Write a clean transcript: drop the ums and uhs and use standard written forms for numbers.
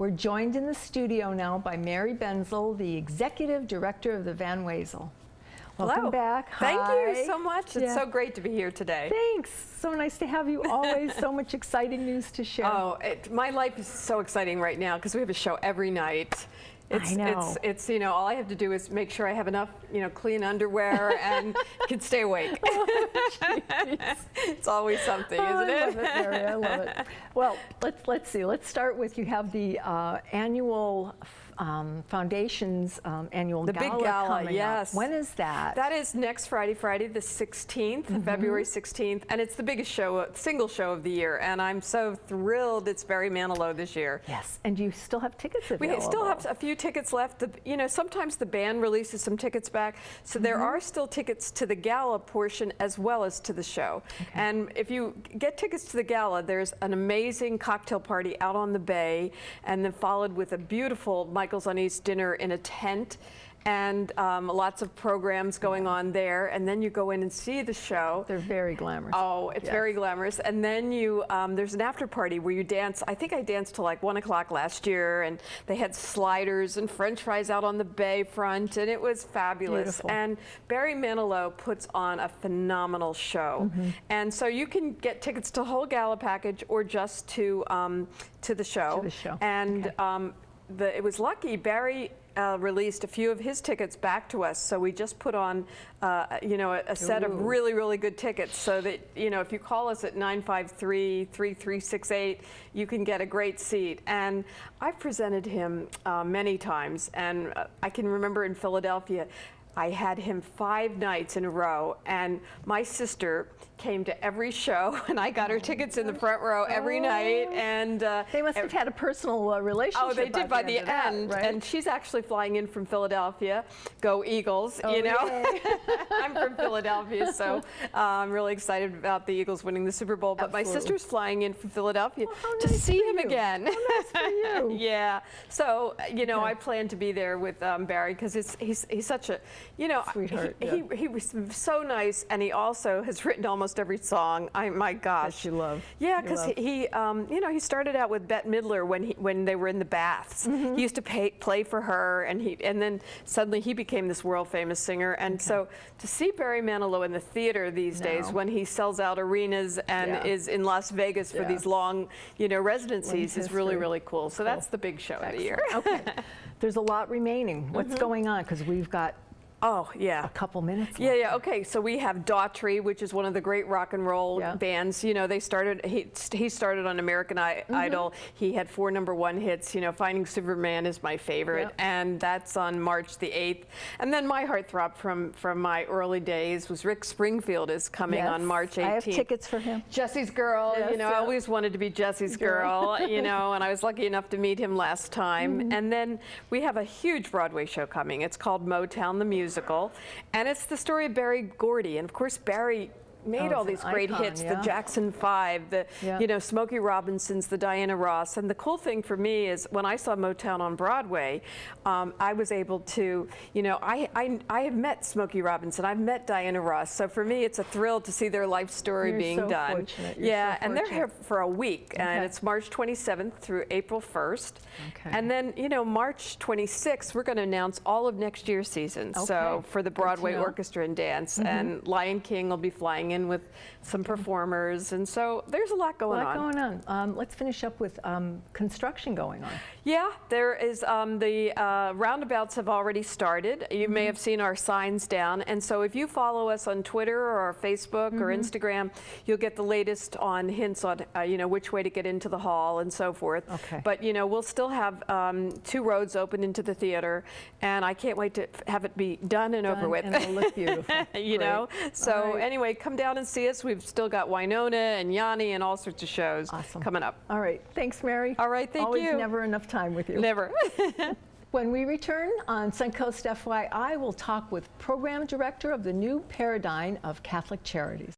We're joined in the studio now by Mary Bensel, the Executive Director of the Van Wezel. Welcome Hello. back. Thank Hi. you so much. It's so great to be here today. Thanks. So nice to have you. Always so much exciting news to share. Oh, my life is so exciting right now because we have a show every night. I know. It's you know, all I have to do is make sure I have enough, you know, clean underwear and can stay awake. It's always something, isn't it? I love it, Mary. I love it. Well, let's see. Let's start with, you have the annual Foundation's annual The gala big gala, coming yes. up. When is that? That is next Friday, the 16th, February 16th, and it's the biggest show, single show of the year, and I'm so thrilled it's Barry Manilow this year. Yes, and you still have tickets available. We still have a few tickets left. You know, sometimes the band releases some tickets back, so there are still tickets to the gala portion as well as to the show. Okay. And if you get tickets to the gala, there's an amazing cocktail party out on the bay, and then followed with a beautiful Michael's on East dinner in a tent, and lots of programs going on there, and then you go in and see the show. They're very glamorous. Oh, it's very glamorous. And then you there's an after party where you dance. I think I danced till like 1 o'clock last year, and they had sliders and French fries out on the bay front, and it was fabulous. Beautiful. And Barry Manilow puts on a phenomenal show, and so you can get tickets to the whole gala package or just to the show. To the show. And it was lucky. Barry released a few of his tickets back to us, so we just put on, you know, a set of really, really good tickets, so that, you know, if you call us at 953-3368, you can get a great seat. And I've presented him many times, and I can remember in Philadelphia, I had him 5 nights in a row, and my sister came to every show, and I got her tickets in the front row every night. And they must have had a personal relationship. Oh, they did by the end. Right? And she's actually flying in from Philadelphia. Go Eagles! You know, I'm from Philadelphia, so I'm really excited about the Eagles winning the Super Bowl. But my sister's flying in from Philadelphia to see him again. Nice for you. Yeah. So you know, I plan to be there with Barry, because he's such a, you know, sweetheart. He was so nice, and he also has written almost every song. My gosh. That you love. Yeah, because he you know, he started out with Bette Midler when they were in the baths. He used to play for her, and then suddenly he became this world famous singer. And so to see Barry Manilow in the theater these days, when he sells out arenas and is in Las Vegas for these long, you know, residencies, is really, really cool. So that's the big show of the year. Okay. There's a lot remaining. What's going on? Because we've got a couple minutes left. Yeah. Okay. So we have Daughtry, which is one of the great rock and roll bands. You know, they started. He started on American Idol. He had 4 #1 hits. You know, Finding Superman is my favorite, and that's on March the 8th. And then my heartthrob from my early days was Rick Springfield is coming on March 18th. I have tickets for him. Jesse's Girl. You know, I always wanted to be Jesse's Girl. You know, and I was lucky enough to meet him last time. And then we have a huge Broadway show coming. It's called Motown the Musical. And it's the story of Berry Gordy. And of course, Barry made all these great hits, the Jackson 5, the you know, Smokey Robinson's, the Diana Ross. And the cool thing for me is when I saw Motown on Broadway, I was able to, you know, I have met Smokey Robinson, I've met Diana Ross. So for me, it's a thrill to see their life story being done. Fortunate. And they're here for a week, and it's March 27th through April 1st. And then, you know, March 26th, we're going to announce all of next year's season. So for the Broadway Orchestra and Dance, and Lion King will be flying in with some performers, and so there's a lot going on. Let's finish up with construction going on. Yeah, there is. The roundabouts have already started. You may have seen our signs down, and so if you follow us on Twitter or Facebook or Instagram, you'll get the latest on hints on you know, which way to get into the hall and so forth. But you know, we'll still have 2 roads open into the theater, and I can't wait to have it be done and over with. And it'll look beautiful. You know, so anyway, come down and see us. We've still got Winona and Yanni and all sorts of shows coming up. All right. Thanks, Mary. All right. Thank you. Always never enough time with you. Never. When we return on Suncoast FYI, we'll talk with Program Director of the New Paradigm of Catholic Charities.